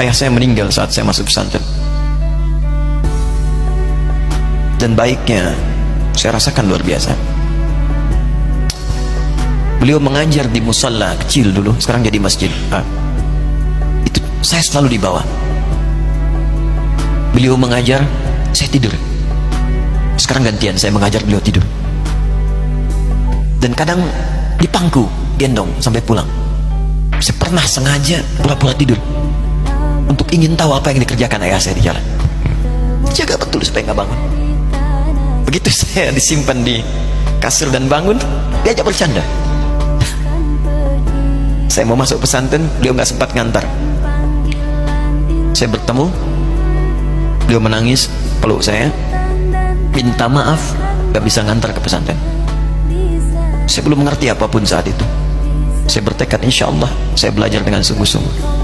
Ayah saya meninggal saat saya masuk pesantren. Dan baiknya saya rasakan luar biasa. Beliau mengajar di musalla kecil dulu, sekarang jadi masjid. Itu saya selalu di bawah. Beliau mengajar, saya tidur. Sekarang gantian, saya mengajar, beliau tidur. Dan kadang dipangku, gendong sampai pulang. Saya pernah sengaja pura-pura tidur untuk ingin tahu apa yang dikerjakan ayah saya di jalan. Jaga betul supaya nggak bangun. Begitu saya disimpan di kasur dan bangun, diajak bercanda. Saya mau masuk pesantren, beliau nggak sempat ngantar. Saya bertemu, beliau menangis, peluk saya, minta maaf, nggak bisa ngantar ke pesantren. Saya belum mengerti apapun saat itu. Saya bertekad, insya Allah saya belajar dengan sungguh-sungguh.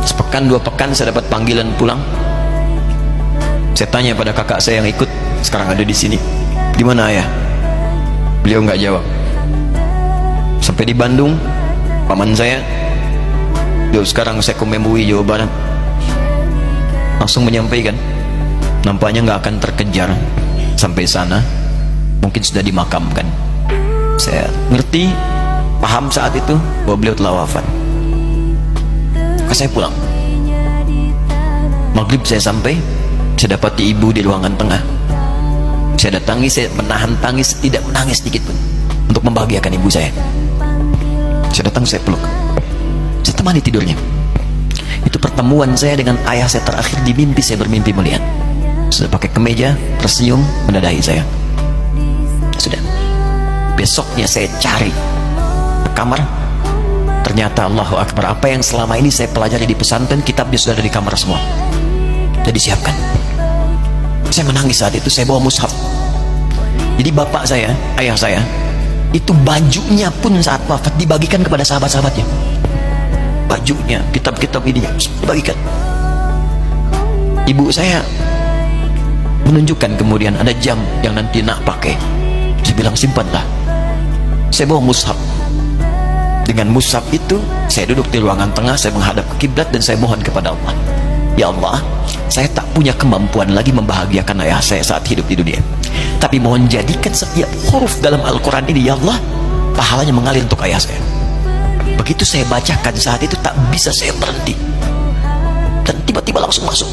Sepekan 2 pekan saya dapat panggilan pulang. Saya tanya pada kakak saya yang ikut, sekarang ada di sini, di mana ayah? Beliau nggak jawab. Sampai di Bandung, paman saya, beliau sekarang Sekom MUI Jawa Barat, langsung menyampaikan, nampaknya nggak akan terkejar sampai sana, mungkin sudah dimakamkan. Saya ngerti, paham saat itu bahwa beliau telah wafat. Maka saya pulang. Maghrib saya sampai, saya dapati ibu di ruangan tengah. Saya datangi, saya menahan tangis, tidak menangis sedikit pun untuk membahagiakan ibu saya. Saya datang, saya peluk, saya temani tidurnya. Itu pertemuan saya dengan ayah saya terakhir di mimpi. Saya bermimpi melihat sudah pakai kemeja, tersenyum, mendadah saya. Sudah. Besoknya saya cari ke kamar, ternyata Allahu Akbar, apa yang selama ini saya pelajari di pesantren, kitabnya sudah ada di kamar semua, sudah disiapkan. Saya menangis saat itu. Saya bawa mushaf. Jadi bapak saya, ayah saya, itu bajunya pun saat wafat dibagikan kepada sahabat-sahabatnya. Bajunya, kitab-kitab ini dibagikan. Ibu saya menunjukkan kemudian ada jam yang nanti nak pakai. Saya bilang, simpanlah. Saya bawa mushaf. Dengan mushaf itu saya duduk di ruangan tengah, saya menghadap ke kiblat dan saya mohon kepada Allah, ya Allah, saya tak punya kemampuan lagi membahagiakan ayah saya saat hidup di dunia, tapi mohon jadikan setiap huruf dalam Al-Quran ini, ya Allah, pahalanya mengalir untuk ayah saya. Begitu saya bacakan saat itu, tak bisa saya berhenti, dan tiba-tiba langsung masuk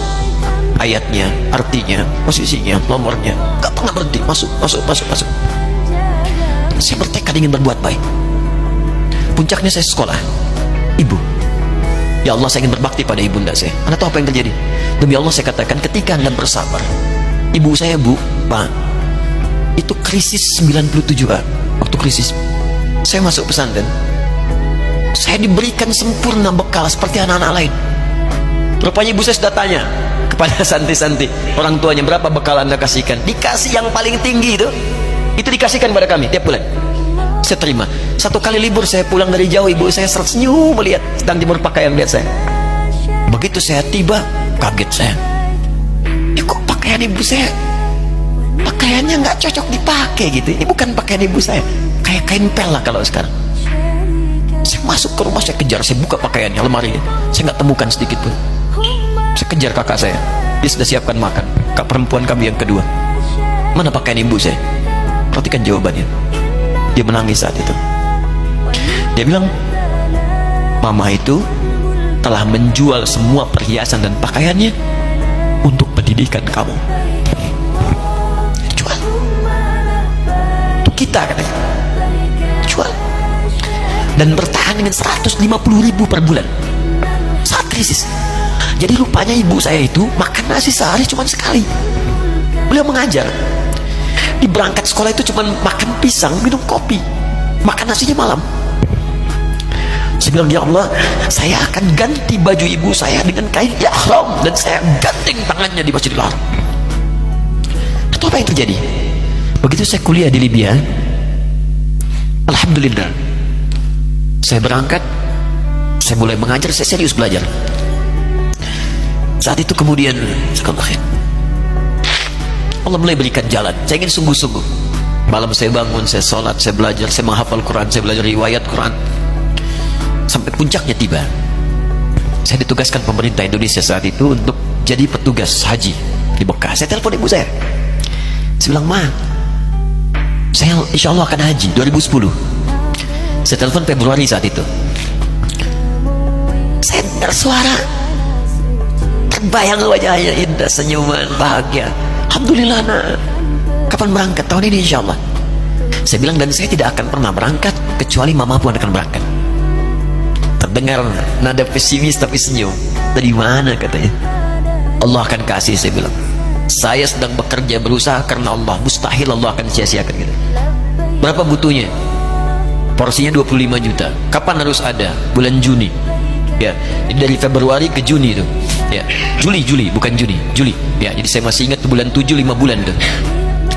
ayatnya, artinya, posisinya, nomornya, gak pernah berhenti, masuk. Saya bertekad ingin berbuat baik. Puncaknya saya sekolah. Ibu, ya Allah, saya ingin berbakti pada ibunda saya. Anda tahu apa yang terjadi? Demi Allah saya katakan, ketika Anda bersabar, ibu saya, Bu, Pak, itu krisis 97 waktu krisis. Saya masuk pesantren, saya diberikan sempurna bekal seperti anak-anak lain. Rupanya ibu saya sudah tanya kepada santi-santi, orang tuanya, berapa bekal Anda kasihkan? Dikasih yang paling tinggi itu dikasihkan pada kami tiap bulan. Saya terima. Satu kali libur saya pulang dari jauh, ibu saya tersenyum melihat sedang jemur pakaian lihat saya. Begitu saya tiba, kaget saya. Kok pakaian ibu saya, pakaiannya nggak cocok dipakai gitu. Ini bukan pakaian ibu saya, kayak kain pel lah kalau sekarang. Saya masuk ke rumah, saya kejar, saya buka pakaiannya, lemari, saya nggak temukan sedikit pun. Saya kejar kakak saya, dia sudah siapkan makan. Kak perempuan kami yang kedua, mana pakaian ibu saya? Perhatikan jawabannya. Dia menangis saat itu. Dia bilang, mama itu telah menjual semua perhiasan dan pakaiannya untuk pendidikan kamu. Jual. Untuk kita katanya. Jual. Dan bertahan dengan 150.000 per bulan saat krisis. Jadi rupanya ibu saya itu makan nasi sehari cuma sekali. Beliau mengajar. Di berangkat sekolah itu cuma makan pisang, minum kopi, makan nasinya malam. Saya bilang, ya Allah, saya akan ganti baju ibu saya dengan kain ihram dan saya ganting tangannya di Masjidil Haram. Atau apa yang terjadi? Begitu saya kuliah di Libya, alhamdulillah, saya berangkat, saya mulai mengajar, saya serius belajar. Saat itu kemudian Allah mulai berikan jalan. Saya ingin sungguh-sungguh. Malam saya bangun, saya sholat, saya belajar, saya menghafal Quran, saya belajar riwayat Quran. Sampai puncaknya tiba. Saya ditugaskan pemerintah Indonesia saat itu untuk jadi petugas haji di Mekah. Saya telepon ibu saya bilang, Ma, saya insya Allah akan haji 2010. Saya telepon Februari saat itu. Saya dengar suara, terbayang wajahnya indah, senyuman, bahagia. Alhamdulillah nak, kapan berangkat? Tahun ini insya Allah. Saya bilang, dan saya tidak akan pernah berangkat kecuali mama pun akan berangkat. Terdengar nada pesimis tapi senyum. Dari mana katanya? Allah akan kasih, saya bilang. Saya sedang bekerja berusaha karena Allah, mustahil Allah akan sia-siakan gitu. Berapa butuhnya? Porsinya 25 juta. Kapan harus ada? Bulan Juni. Ya, dari Februari ke Juni itu. Ya, Juli bukan Juni, Juli. Ya, jadi saya masih ingat bulan 7, 5 bulan tuh.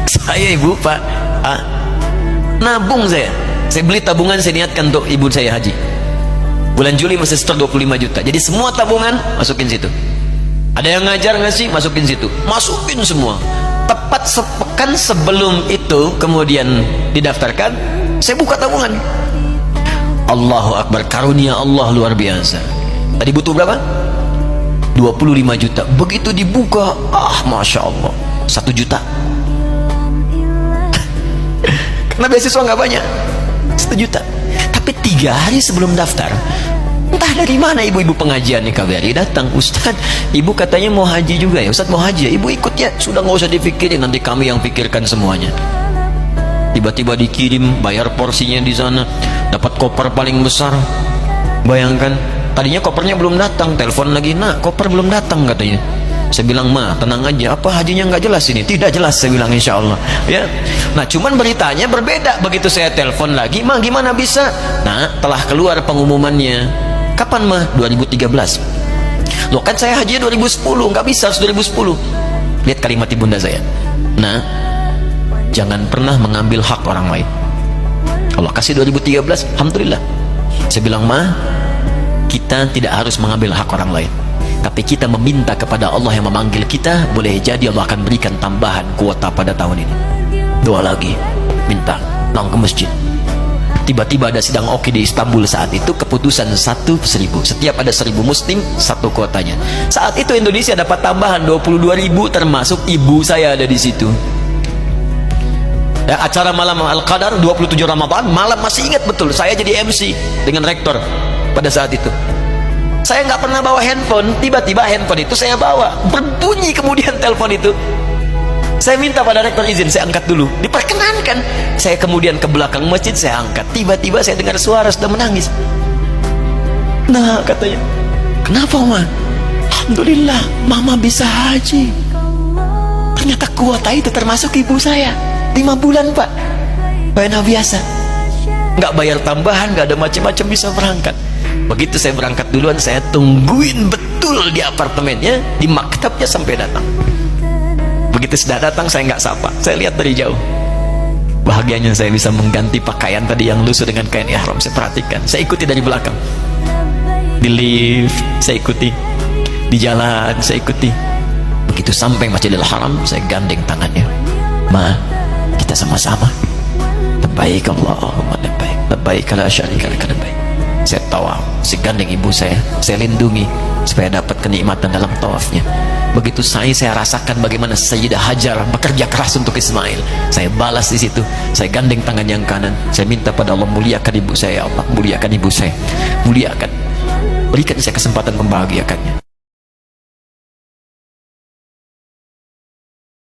Saya ibu, Pak, nabung saya. Saya beli tabungan, saya niatkan untuk ibu saya haji. Bulan Juli masih setor 25 juta. Jadi semua tabungan masukin situ. Ada yang ngajar ngasih, masukin situ. Masukin semua. Tepat sepekan sebelum itu kemudian didaftarkan, saya buka tabungan. Allahu Akbar, karunia Allah luar biasa. Tadi butuh berapa? 25 juta. Begitu dibuka, Masya Allah, 1 juta. Karena beasiswa nggak banyak, 1 juta. Tapi 3 hari sebelum daftar, entah dari mana ibu-ibu pengajian nih KBRI datang. Ustaz, ibu katanya mau haji juga ya? Ustaz mau haji ya? Ibu ikut ya? Sudah nggak usah dipikirin, nanti kami yang pikirkan semuanya. Tiba-tiba dikirim, bayar porsinya di sana, dapat koper paling besar. Bayangkan, tadinya kopernya belum datang, telepon lagi, nak koper belum datang katanya. Saya bilang, Ma, tenang aja, apa hajinya nggak jelas ini? Tidak jelas, saya bilang, insya Allah. Ya, nah cuman beritanya berbeda. Begitu saya telepon lagi, Ma, gimana bisa? Nah, telah keluar pengumumannya. Kapan, Ma? 2013. Loh, kan saya haji 2010, nggak bisa, harus 2010. Lihat kalimat ibunda saya. Nah, jangan pernah mengambil hak orang lain. Allah kasih 2013, alhamdulillah. Saya bilang, Ma, kita tidak harus mengambil hak orang lain, tapi kita meminta kepada Allah yang memanggil kita. Boleh jadi Allah akan berikan tambahan kuota pada tahun ini. Doa lagi, minta, langsung ke masjid. Tiba-tiba ada sidang oke di Istanbul saat itu, keputusan 1/1000. Setiap ada 1000 muslim, 1 kuotanya. Saat itu Indonesia dapat tambahan 22.000, termasuk ibu saya ada di situ. Ya, acara malam Al-Qadar 27 Ramadan malam, masih ingat betul, saya jadi MC dengan rektor pada saat itu. Saya nggak pernah bawa handphone, tiba-tiba handphone itu saya bawa, berbunyi kemudian telepon itu. Saya minta pada rektor izin, saya angkat dulu, diperkenankan. Saya kemudian ke belakang masjid, saya angkat. Tiba-tiba saya dengar suara sudah menangis. Nah, katanya, kenapa, Ma? Alhamdulillah, Mama bisa haji. Ternyata kuota itu termasuk ibu saya. 5 bulan, Pak. Bayar biasa, nggak bayar tambahan, nggak ada macam-macam, bisa berangkat. Begitu saya berangkat duluan, saya tungguin betul di apartemennya, di maktabnya sampai datang. Begitu sudah datang, saya nggak sapa, saya lihat dari jauh. Bahagianya saya bisa mengganti pakaian tadi yang lusuh dengan kain ihram. Saya perhatikan, saya ikuti dari belakang. Di lift, saya ikuti. Di jalan, saya ikuti. Begitu sampai Masjidil Haram, saya gandeng tangannya. Ma, kita sama-sama. Labbaik Allahumma labbaik, labbaik la syarika lak labbaik. Saya tawaf, saya gandeng ibu saya lindungi supaya dapat kenikmatan dalam tawafnya. Begitu saya rasakan bagaimana Sayyidah Hajar bekerja keras untuk Ismail. Saya balas di situ, saya gandeng tangan yang kanan, saya minta pada Allah, muliakan ibu saya, ya Allah, muliakan ibu saya, muliakan, berikan saya kesempatan membahagiakannya.